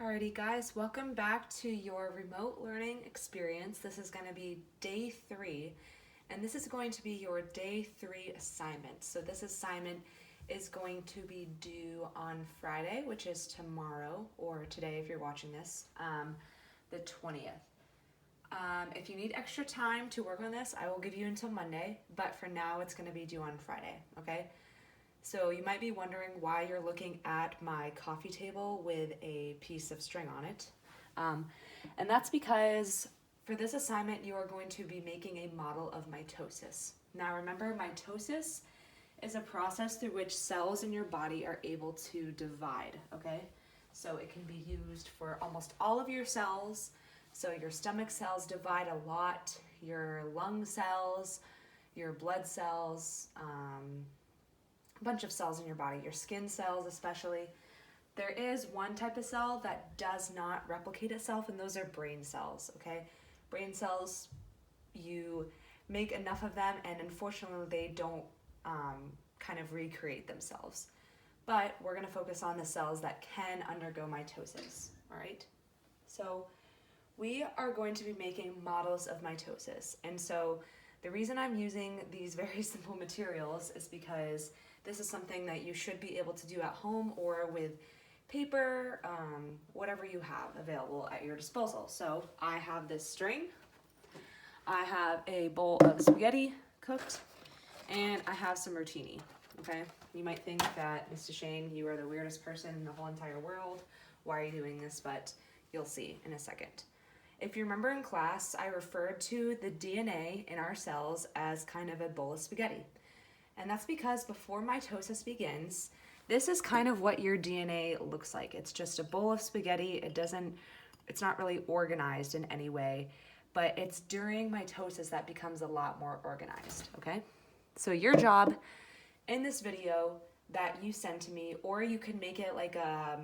Alrighty guys, welcome back to your remote learning experience. This is going to be day 3, and this is going to be your day 3 assignment. So this assignment is going to be due on Friday, which is tomorrow, or today if you're watching this, the 20th. If you need extra time to work on this, I will give you until Monday, but for now it's going to be due on Friday, okay? So you might be wondering why you're looking at my coffee table with a piece of string on it. And that's because for this assignment, you are going to be making a model of mitosis. Now remember, mitosis is a process through which cells in your body are able to divide, okay? So it can be used for almost all of your cells. So your stomach cells divide a lot, your lung cells, your blood cells, bunch of cells in your body, your skin cells especially. There is one type of cell that does not replicate itself, and those are brain cells, okay? Brain cells, you make enough of them, and unfortunately they don't kind of recreate themselves. But we're gonna focus on the cells that can undergo mitosis, all right? So we are going to be making models of mitosis, and so the reason I'm using these very simple materials is because this is something that you should be able to do at home or with paper, whatever you have available at your disposal. So I have this string, I have a bowl of spaghetti cooked, and I have some rotini, okay? You might think that, Mr. Shane, you are the weirdest person in the whole entire world. Why are you doing this? But you'll see in a second. If you remember in class, I referred to the DNA in our cells as kind of a bowl of spaghetti. And that's because before mitosis begins, this is kind of what your DNA looks like. It's just a bowl of spaghetti. It's not really organized in any way, but it's during mitosis that becomes a lot more organized, okay? So your job in this video that you send to me, or you can make it like a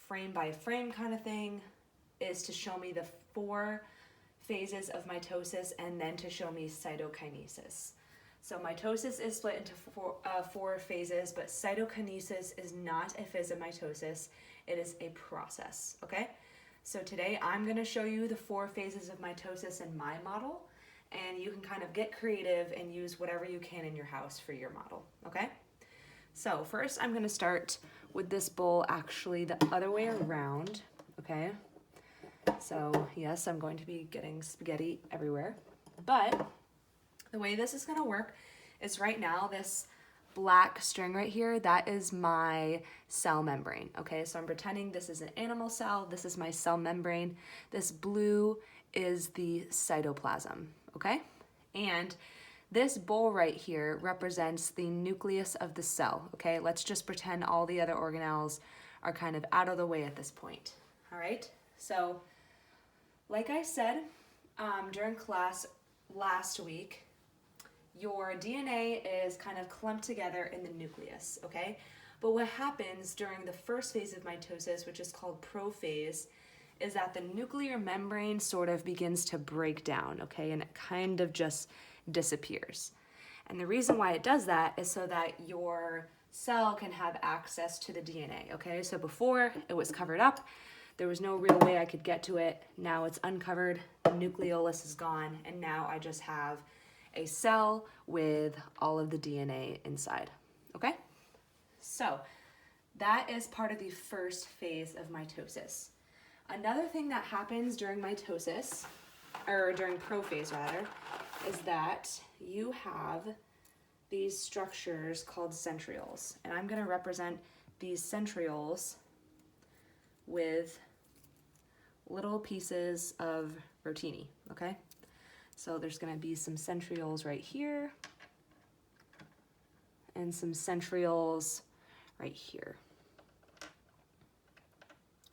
frame by frame kind of thing, is to show me the 4 phases of mitosis and then to show me cytokinesis. So mitosis is split into 4 phases, but cytokinesis is not a phase of mitosis. It is a process, okay? So today I'm gonna show you the 4 phases of mitosis in my model, and you can kind of get creative and use whatever you can in your house for your model, okay? So first I'm gonna start with this bowl actually the other way around, okay? So yes, I'm going to be getting spaghetti everywhere, but the way this is gonna work is right now, this black string right here, that is my cell membrane, okay? So I'm pretending this is an animal cell, this is my cell membrane, this blue is the cytoplasm, okay? And this bowl right here represents the nucleus of the cell, okay? Let's just pretend all the other organelles are kind of out of the way at this point, all right? So, like I said during class last week, your DNA is kind of clumped together in the nucleus, okay? But what happens during the first phase of mitosis, which is called prophase, is that the nuclear membrane sort of begins to break down, okay? And it kind of just disappears. And the reason why it does that is so that your cell can have access to the DNA, okay? So before it was covered up, there was no real way I could get to it. Now it's uncovered, the nucleolus is gone, and now I just have a cell with all of the DNA inside, okay? So that is part of the first phase of mitosis. Another thing that happens during mitosis, or during prophase rather, is that you have these structures called centrioles, and I'm gonna represent these centrioles with little pieces of rotini, okay? So there's gonna be some centrioles right here and some centrioles right here,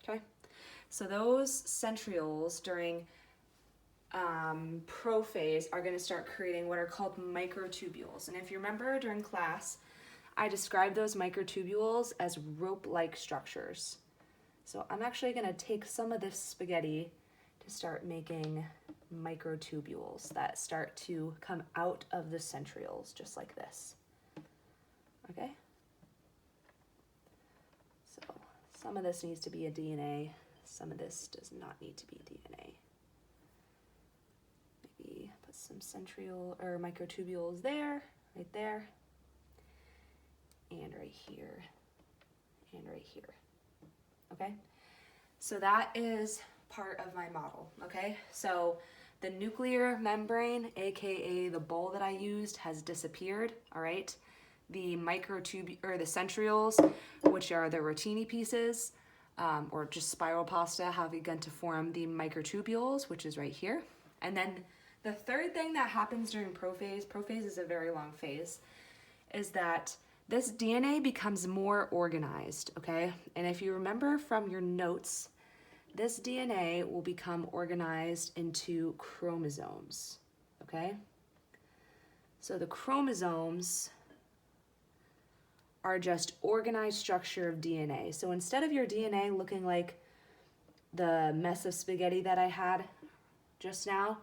okay? So those centrioles during prophase are gonna start creating what are called microtubules. And if you remember during class, I described those microtubules as rope-like structures. So I'm actually gonna take some of this spaghetti to start making microtubules that start to come out of the centrioles, just like this, okay? So some of this needs to be a DNA some of this does not need to be DNA. Maybe put some centriole or microtubules there, right there, and right here, and right here. Okay, so that is part of my model. Okay, so the nuclear membrane, aka the bowl that I used, has disappeared. All right, the the centrioles, which are the rotini pieces, or just spiral pasta, have begun to form the microtubules, which is right here. And then the third thing that happens during prophase is a very long phase, is that this DNA becomes more organized, okay? And if you remember from your notes, this DNA will become organized into chromosomes, okay? So the chromosomes are just organized structure of DNA. So instead of your DNA looking like the mess of spaghetti that I had just now,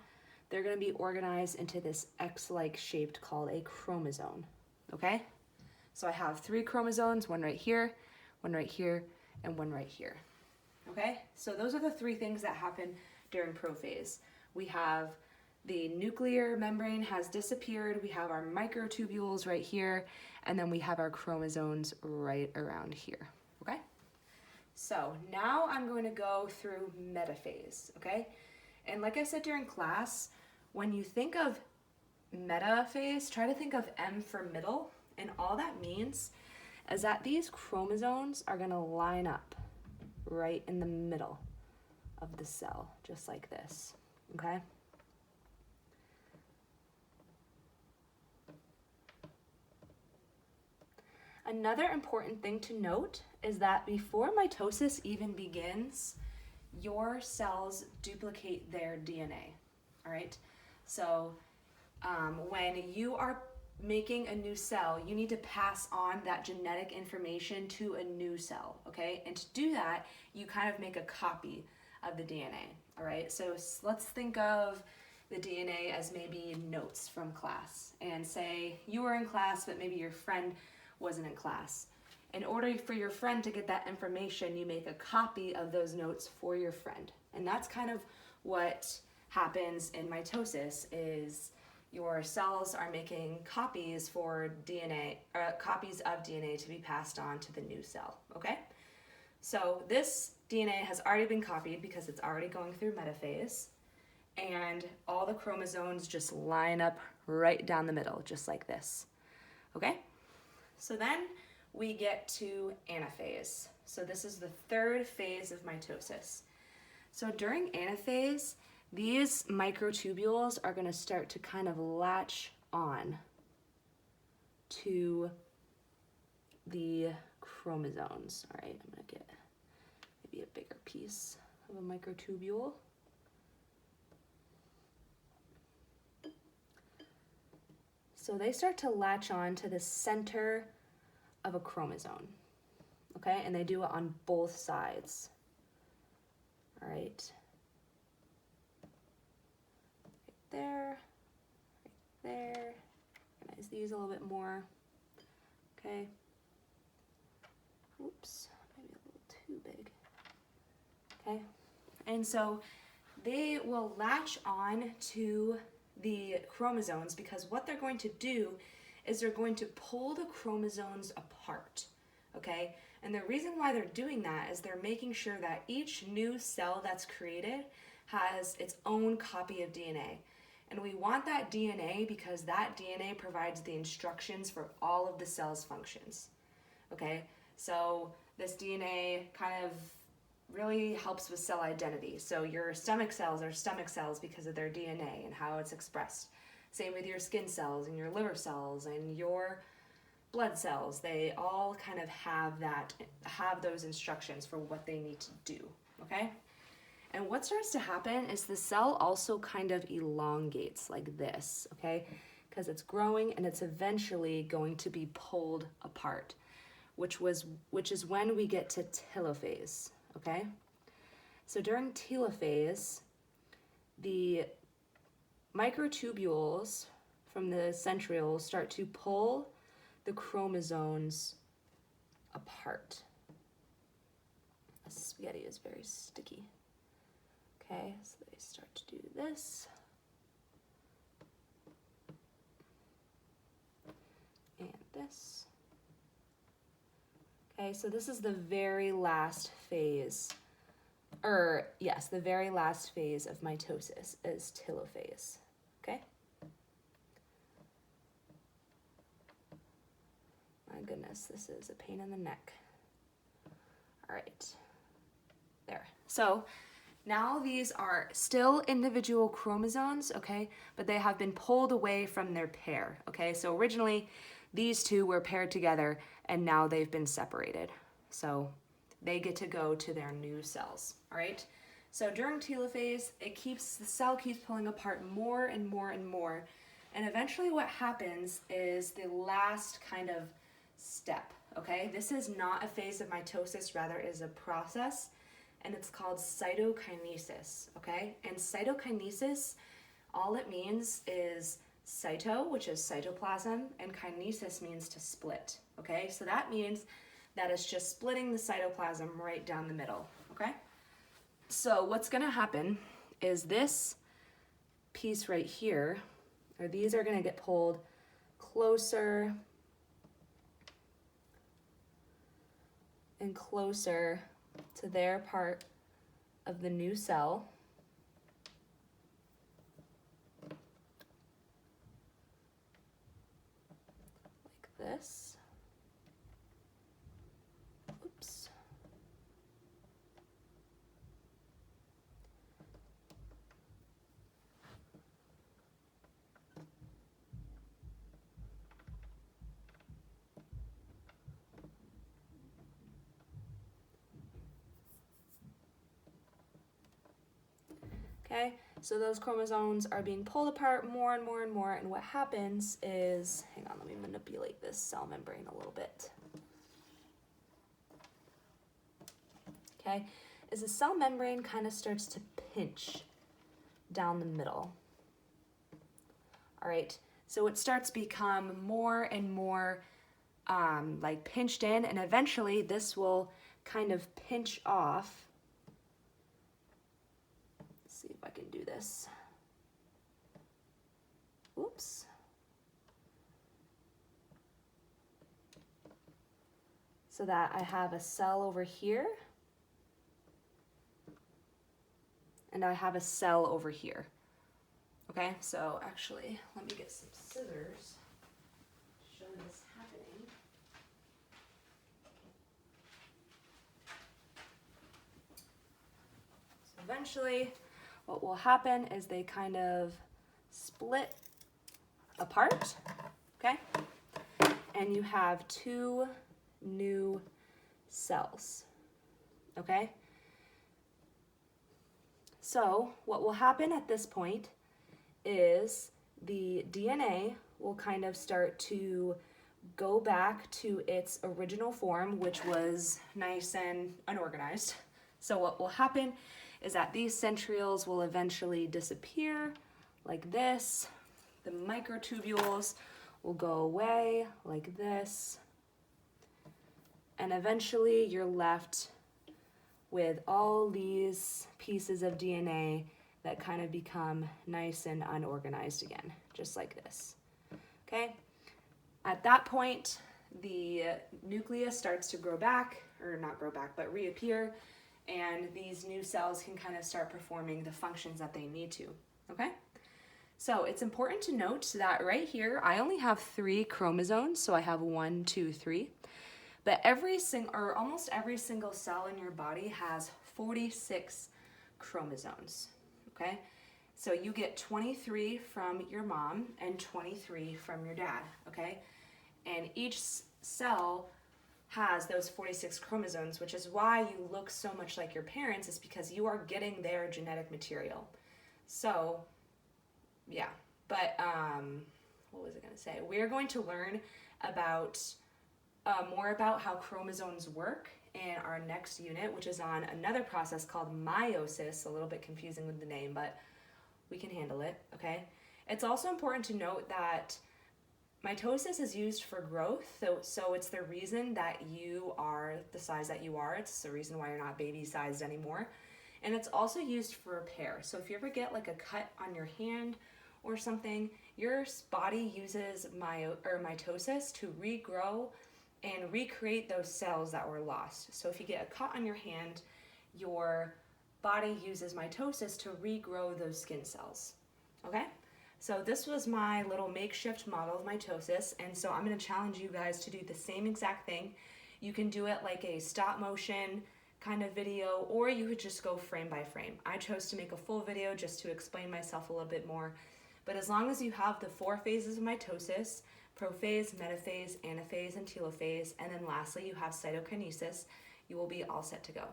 they're going to be organized into this X-like shaped called a chromosome, okay? So I have 3 chromosomes, one right here, and one right here, okay? So those are the 3 things that happen during prophase. We have the nuclear membrane has disappeared, we have our microtubules right here, and then we have our chromosomes right around here, okay? So now I'm going to go through metaphase, okay? And like I said during class, when you think of metaphase, try to think of M for middle, and all that means is that these chromosomes are going to line up right in the middle of the cell, just like this, okay? Another important thing to note is that before mitosis even begins, your cells duplicate their DNA, all right? So when you are making a new cell, you need to pass on that genetic information to a new cell, okay? And to do that, you kind of make a copy of the DNA, all right? So let's think of the DNA as maybe notes from class, and say you were in class, but maybe your friend wasn't in class. In order for your friend to get that information, you make a copy of those notes for your friend. And that's kind of what happens in mitosis, is your cells are making copies for DNA, copies of DNA to be passed on to the new cell, okay? So this DNA has already been copied because it's already going through metaphase, and all the chromosomes just line up right down the middle, just like this, okay? So then we get to anaphase. So this is the 3rd phase of mitosis. So during anaphase, these microtubules are going to start to kind of latch on to the chromosomes. All right, I'm going to get maybe a bigger piece of a microtubule. So they start to latch on to the center of a chromosome, okay? And they do it on both sides, all right? Right there, right there. Organize these a little bit more, okay? Oops, maybe a little too big, okay? And so they will latch on to the chromosomes because what they're going to do is they're going to pull the chromosomes apart, okay? And the reason why they're doing that is they're making sure that each new cell that's created has its own copy of DNA. And we want that DNA because that DNA provides the instructions for all of the cell's functions, okay? So this DNA kind of really helps with cell identity. So your stomach cells are stomach cells because of their DNA and how it's expressed. Same with your skin cells and your liver cells and your blood cells. They all kind of have those instructions for what they need to do, okay? And what starts to happen is the cell also kind of elongates like this, okay? Because it's growing and it's eventually going to be pulled apart, which is when we get to telophase. Okay, so during telophase, the microtubules from the centrioles start to pull the chromosomes apart. spaghetti is very sticky. Okay, so they start to do this. And this. Okay, so this is the very last phase, the very last phase of mitosis is telophase, okay? My goodness, this is a pain in the neck. All right, there. So now these are still individual chromosomes, okay, but they have been pulled away from their pair, okay? So originally these two were paired together and now they've been separated. So they get to go to their new cells, all right? So during telophase, the cell keeps pulling apart more and more and more. And eventually what happens is the last kind of step, okay? This is not a phase of mitosis, rather is a process, and it's called cytokinesis, okay? And cytokinesis, all it means is cyto, which is cytoplasm, and kinesis means to split, okay? So that means that it's just splitting the cytoplasm right down the middle, okay? So what's gonna happen is this piece right here, or these are gonna get pulled closer and closer to their part of the new cell. Like this. Oops. Okay, so those chromosomes are being pulled apart more and more and more, and what happens is, hang on, let me manipulate this cell membrane a little bit. Okay, is the cell membrane kind of starts to pinch down the middle. All right, so it starts to become more and more like pinched in, and eventually this will kind of pinch off. See if I can do this. Oops. So that I have a cell over here and I have a cell over here. Okay, so actually, let me get some scissors to show this happening. So eventually, what will happen is they kind of split apart, okay? And you have two new cells, okay? So what will happen at this point is the DNA will kind of start to go back to its original form, which was nice and unorganized. So what will happen is that these centrioles will eventually disappear like this. The microtubules will go away like this. And eventually you're left with all these pieces of DNA that kind of become nice and unorganized again, just like this, okay? At that point, the nucleus starts to grow back, or not grow back, but reappear, and these new cells can kind of start performing the functions that they need to, okay? So it's important to note that right here, I only have 3 chromosomes, so I have 1, 2, 3, but almost every single cell in your body has 46 chromosomes, okay? So you get 23 from your mom and 23 from your dad, okay? And each cell has those 46 chromosomes, which is why you look so much like your parents, is because you are getting their genetic material. So, yeah, but what was I gonna say? We're going to learn about more about how chromosomes work in our next unit, which is on another process called meiosis. A little bit confusing with the name, but we can handle it, okay? It's also important to note that Mitosis is used for growth, so it's the reason that you are the size that you are. It's the reason why you're not baby sized anymore. And it's also used for repair. So if you ever get like a cut on your hand or something, your body uses mitosis to regrow and recreate those cells that were lost. So if you get a cut on your hand, your body uses mitosis to regrow those skin cells. Okay? So this was my little makeshift model of mitosis, and so I'm going to challenge you guys to do the same exact thing. You can do it like a stop motion kind of video, or you could just go frame by frame. I chose to make a full video just to explain myself a little bit more, but as long as you have the 4 phases of mitosis, prophase, metaphase, anaphase, and telophase, and then lastly you have cytokinesis, you will be all set to go.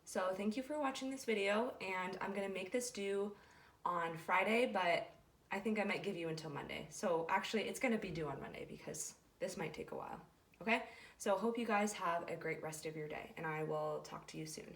So thank you for watching this video, and I'm going to make this due on Friday, but I think I might give you until Monday. So actually it's going to be due on Monday because this might take a while. Okay? So hope you guys have a great rest of your day, and I will talk to you soon.